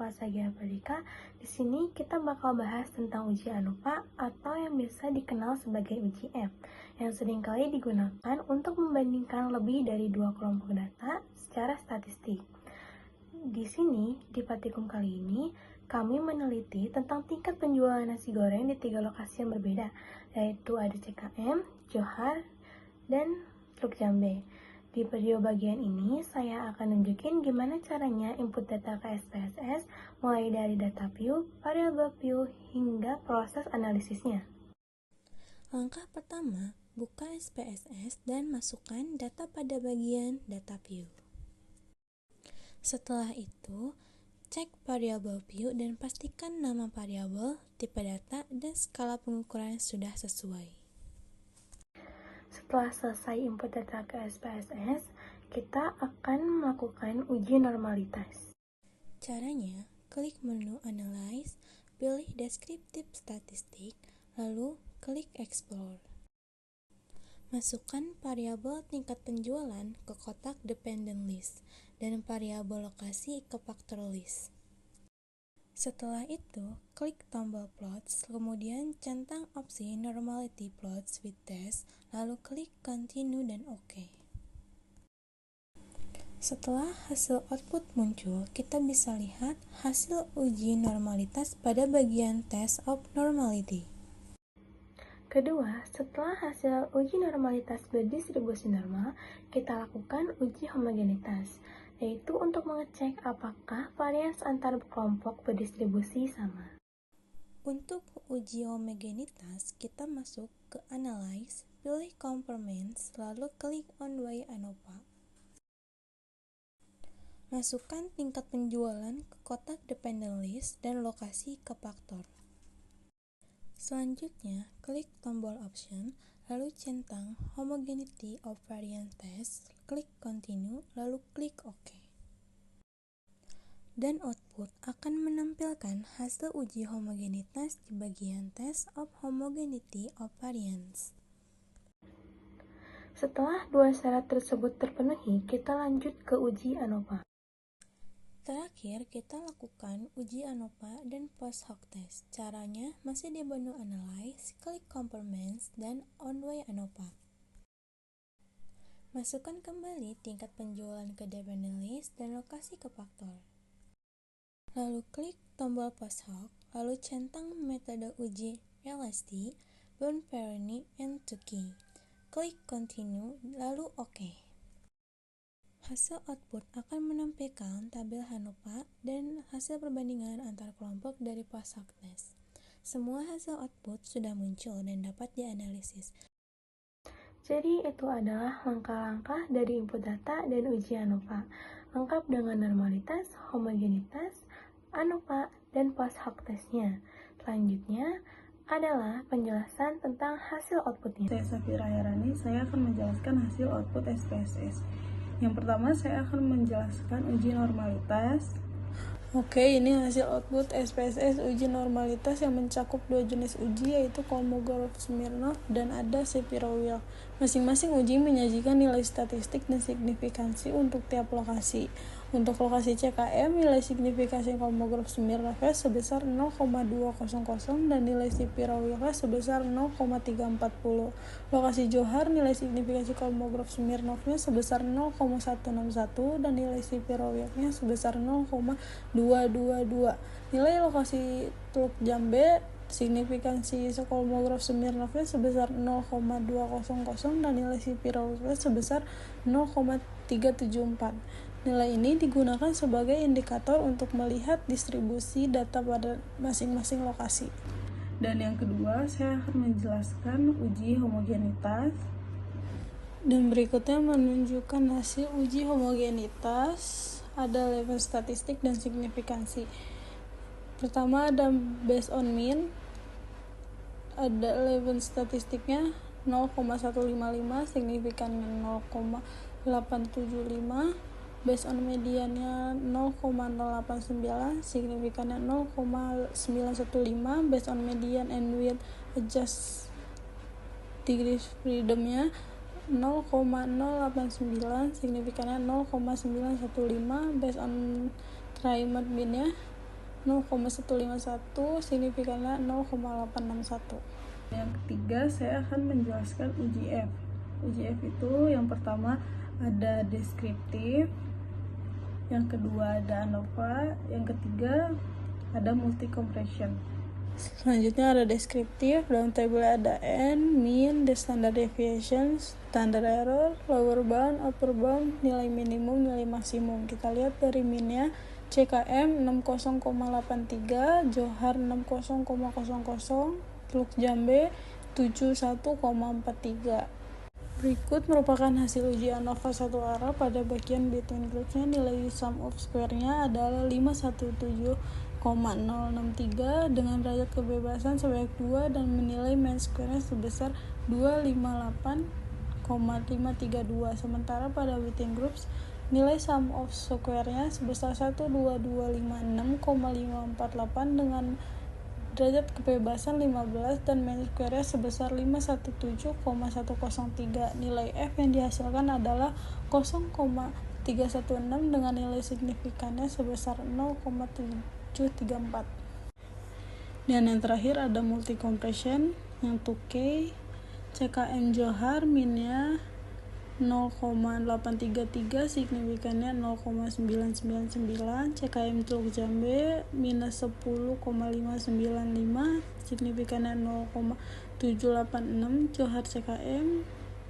kelas Geopolitika. Di sini kita bakal bahas tentang uji ANOVA atau yang biasa dikenal sebagai uji M, yang seringkali digunakan untuk membandingkan lebih dari dua kelompok data secara statistik. Di sini, di praktikum kali ini, kami meneliti tentang tingkat penjualan nasi goreng di 3 lokasi yang berbeda, yaitu ada CKM, Johar, dan Teluk Jambe. Di video bagian ini, saya akan nunjukin gimana caranya input data ke SPSS, mulai dari data view, variable view, hingga proses analisisnya. Langkah pertama, buka SPSS dan masukkan data pada bagian data view. Setelah itu, cek variable view dan pastikan nama variabel, tipe data, dan skala pengukuran sudah sesuai. Setelah selesai input data ke SPSS, kita akan melakukan uji normalitas. Caranya, klik menu Analyze, pilih Descriptive Statistic, lalu klik Explore. Masukkan variabel tingkat penjualan ke kotak Dependent List dan variabel lokasi ke Factor List. Setelah itu, klik tombol Plots, kemudian centang opsi Normality Plots with Test, lalu klik Continue dan OK. Setelah hasil output muncul, kita bisa lihat hasil uji normalitas pada bagian Test of Normality. Kedua, setelah hasil uji normalitas berdistribusi normal, kita lakukan uji homogenitas, yaitu untuk mengecek apakah varians antar kelompok berdistribusi sama. Untuk uji homogenitas, kita masuk ke Analyze, pilih Conformance, lalu klik On Way ANOVA. Masukkan tingkat penjualan ke kotak Dependent List dan lokasi ke faktor. Selanjutnya, klik tombol Option, lalu centang Homogeneity of Variance Test, klik Continue, lalu klik OK. Dan output akan menampilkan hasil uji homogenitas di bagian Test of Homogeneity of Variance. Setelah dua syarat tersebut terpenuhi, kita lanjut ke uji ANOVA. Terakhir, kita lakukan uji ANOVA dan post hoc test. Caranya masih di menu Analyze, klik Conformance, dan On Way ANOVA. Masukkan kembali tingkat penjualan ke Dependent List dan lokasi ke faktor. Lalu klik tombol post hoc, lalu centang metode uji LST, Bound Perroni, and Tukey. Klik Continue, lalu OK. Hasil output akan menampilkan tabel ANOVA dan hasil perbandingan antar kelompok dari post hoc test. Semua hasil output sudah muncul dan dapat dianalisis. Jadi itu adalah langkah-langkah dari input data dan uji ANOVA, lengkap dengan normalitas, homogenitas, ANOVA, dan post hoc testnya. Selanjutnya adalah penjelasan tentang hasil outputnya. Saya Safira Herani, saya akan menjelaskan hasil output SPSS. Yang pertama, saya akan menjelaskan uji normalitas. Oke, ini hasil output SPSS uji normalitas yang mencakup dua jenis uji, yaitu Kolmogorov-Smirnov dan ada Shapiro-Wilk. Masing-masing uji menyajikan nilai statistik dan signifikansi untuk tiap lokasi. Untuk lokasi CKM, nilai signifikansi Kolmogorov-Smirnov sebesar 0,200 dan nilai Shapiro-Wilk sebesar 0,340. Lokasi Johar, nilai signifikansi Kolmogorov-Smirnov sebesar 0,161 dan nilai Shapiro-Wilk sebesar 0,222. Nilai lokasi Teluk Jambe, signifikansi Kolmogorov-Smirnov sebesar 0,200 dan nilai Shapiro-Wilk sebesar 0,374. Nilai ini digunakan sebagai indikator untuk melihat distribusi data pada masing-masing lokasi. Dan yang kedua, saya akan menjelaskan uji homogenitas. Dan berikutnya menunjukkan hasil uji homogenitas. Ada level statistik dan signifikansi. Pertama ada based on mean, ada level statistiknya 0,155, signifikannya 0,875, based on mediannya 0,089, signifikannya 0,915, based on median and with adjust degrees freedomnya 0,089, signifikannya 0,915, based on trimmed mean-nya 0,151, signifikannya 0,861. Yang ketiga, saya akan menjelaskan uji F. Uji F itu yang pertama ada deskriptif, yang kedua ada ANOVA, yang ketiga ada multi compression. Selanjutnya ada deskriptif. Dalam tabel ada N, mean, the standard deviation, standard error, lower bound, upper bound, nilai minimum, nilai maksimum. Kita lihat dari mean-nya, CKM 60,83, Johar 60,00, Teluk Jambe 71,43. Berikut merupakan hasil uji ANOVA satu arah pada bagian between groups-nya. Nilai sum of square-nya adalah 517,063 dengan derajat kebebasan sebanyak 2 dan menilai mean square-nya sebesar 258,532. Sementara pada between groups, nilai sum of square-nya sebesar 12256,548 dengan derajat kebebasan 15 dan mean square-nya sebesar 517,103. Nilai F yang dihasilkan adalah 0,316 dengan nilai signifikannya sebesar 0,734. Dan yang terakhir ada multi compression yang 2K. CKM Johar minnya 0,833, signifikannya 0,999. CKM Teluk Jambe minus 10,595, signifikannya 0,786. Johar CKM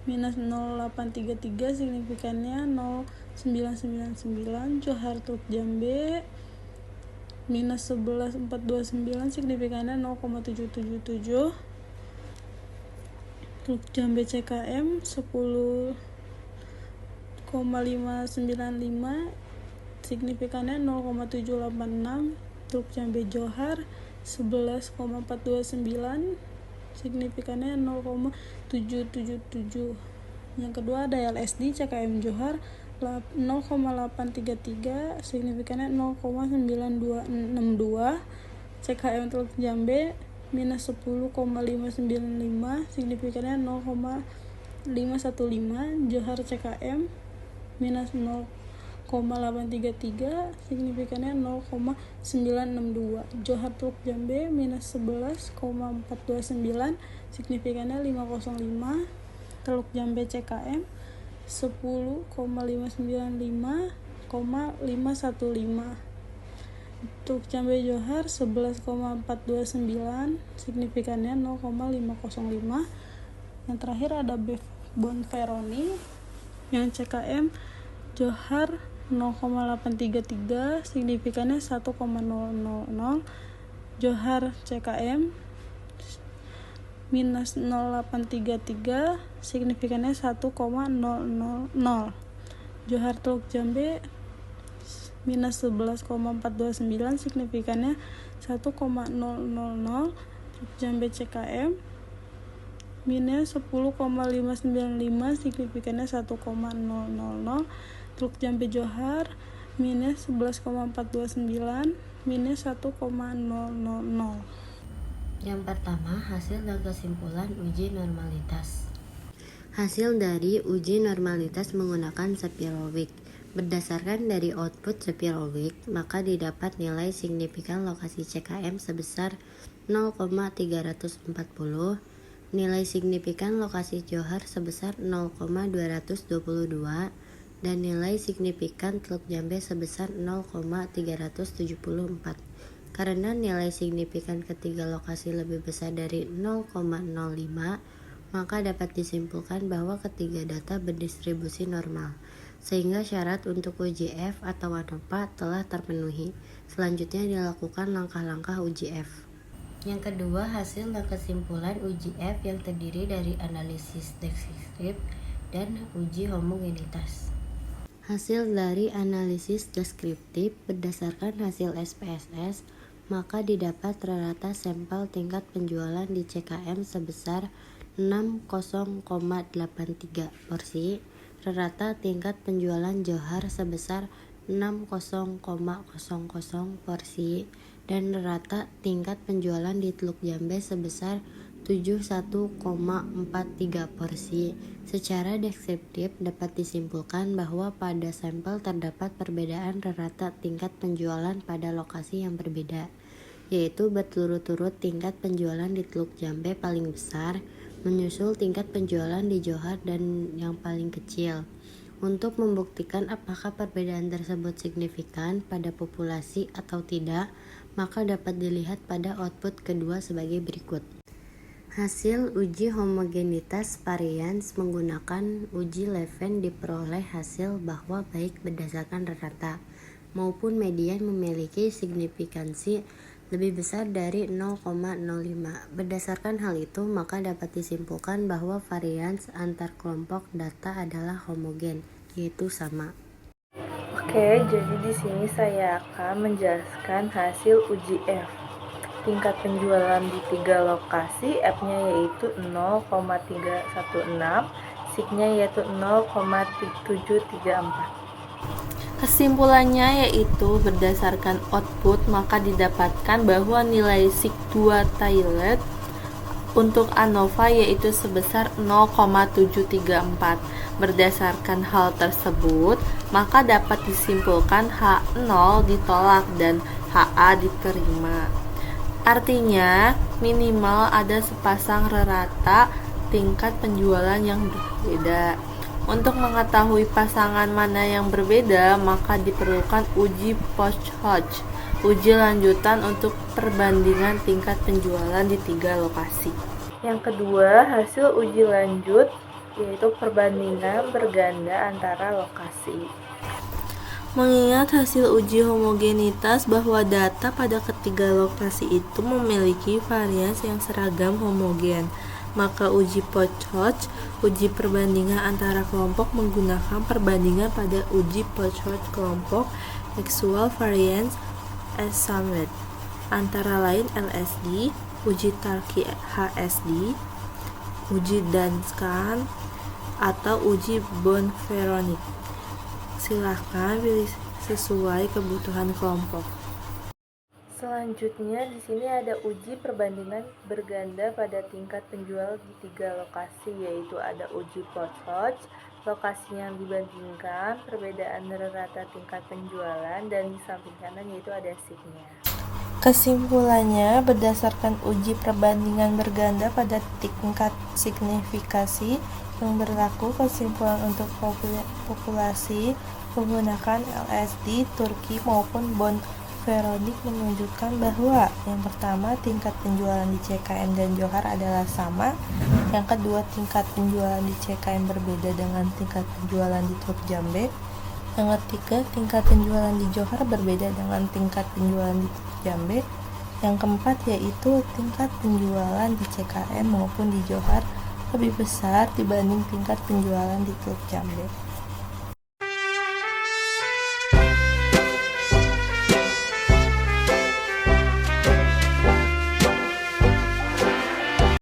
minus 0,833, signifikannya 0,999. Johar Teluk Jambe minus 11,429, signifikannya 0,777. Teluk Jambe CKM 10,595, signifikannya 0,786. Teluk Jambe Johar 11,429, signifikannya 0,777. Yang kedua ada LSD CKM Johar 0,833, signifikannya 0,9262. CKM Teluk Jambe minus 10,595, signifikannya 0,515. Johar CKM minus 0,833, signifikannya 0,962. Johar Teluk Jambe minus 11,429, signifikannya 505. Teluk Jambe CKM 10,595,515. Teluk Jambe Johar 11,429, signifikannya 0,505. Yang terakhir ada Bonferroni yang CKM Johar 0,833, signifikannya 1,000. Johar CKM minus 0,833, signifikannya 1,000. Johar Teluk Jambe minus 11,429, signifikannya 1,000. Teluk Jambe CKM minus 10,595, signifikannya 1,000. Teluk Jambe Johar minus 11,429, minus 1,000. Yang pertama, hasil dan kesimpulan uji normalitas. Hasil dari uji normalitas menggunakan spirowick. Berdasarkan dari output spirowick, maka didapat nilai signifikan lokasi CKM sebesar 0,340, nilai signifikan lokasi Johar sebesar 0,222, dan nilai signifikan Teluk Jambe sebesar 0,374. Karena nilai signifikan ketiga lokasi lebih besar dari 0,05, maka dapat disimpulkan bahwa ketiga data berdistribusi normal, sehingga syarat untuk uji F atau ANOVA telah terpenuhi. Selanjutnya dilakukan langkah-langkah uji F. Yang kedua, hasil dan kesimpulan uji F yang terdiri dari analisis deskriptif dan uji homogenitas. Hasil dari analisis deskriptif berdasarkan hasil SPSS, maka didapat rata sampel tingkat penjualan di CKM sebesar 60,83 porsi, rata tingkat penjualan Johar sebesar 60,00 porsi, dan rata tingkat penjualan di Teluk Jambe sebesar 71,43 porsi. Secara deskriptif dapat disimpulkan bahwa pada sampel terdapat perbedaan rata tingkat penjualan pada lokasi yang berbeda, yaitu berturut-turut tingkat penjualan di Teluk Jambe paling besar, menyusul tingkat penjualan di Johar dan yang paling kecil. Untuk membuktikan apakah perbedaan tersebut signifikan pada populasi atau tidak, maka dapat dilihat pada output kedua sebagai berikut. Hasil uji homogenitas varians menggunakan uji Leven diperoleh hasil bahwa baik berdasarkan rata maupun median memiliki signifikansi lebih besar dari 0,05. Berdasarkan hal itu, maka dapat disimpulkan bahwa varians antar kelompok data adalah homogen, yaitu sama. Oke, jadi di sini saya akan menjelaskan hasil uji F. Tingkat penjualan di 3 lokasi, F-nya yaitu 0,316, SIG-nya yaitu 0,734. Kesimpulannya yaitu berdasarkan output maka didapatkan bahwa nilai SIG 2 Thailand untuk ANOVA yaitu sebesar 0,734. Berdasarkan hal tersebut, maka dapat disimpulkan H0 ditolak dan HA diterima. Artinya, minimal ada sepasang rata tingkat penjualan yang berbeda. Untuk mengetahui pasangan mana yang berbeda, maka diperlukan uji post-Hodge, uji lanjutan untuk perbandingan tingkat penjualan di 3 lokasi. Yang kedua, hasil uji lanjut, yaitu perbandingan berganda antara lokasi. Mengingat hasil uji homogenitas bahwa data pada ketiga lokasi itu memiliki varians yang seragam homogen, maka uji post-Hodge, uji perbandingan antara kelompok menggunakan perbandingan pada uji post-Hodge kelompok actual variance estimate, antara lain LSD, uji Tarki HSD, uji Danskan, atau uji Bond-Veronik. Silahkan pilih sesuai kebutuhan kelompok. Selanjutnya di sini ada uji perbandingan berganda pada tingkat penjual di 3 lokasi, yaitu ada uji post-Hodge, lokasi yang dibandingkan, perbedaan rata tingkat penjualan, dan di samping kanan yaitu ada SIG-nya. Kesimpulannya, berdasarkan uji perbandingan berganda pada tingkat signifikasi yang berlaku, kesimpulan untuk populasi menggunakan LSD, Turki maupun Bond-Veronik menunjukkan bahwa yang pertama, tingkat penjualan di CKM dan Johar adalah sama. Yang kedua, tingkat penjualan di CKM berbeda dengan tingkat penjualan di Teluk Jambe. Yang ketiga, tingkat penjualan di Johar berbeda dengan tingkat penjualan di Teluk Jambe. Yang keempat, yaitu tingkat penjualan di CKM maupun di Johar lebih besar dibanding tingkat penjualan di Teluk Jambe.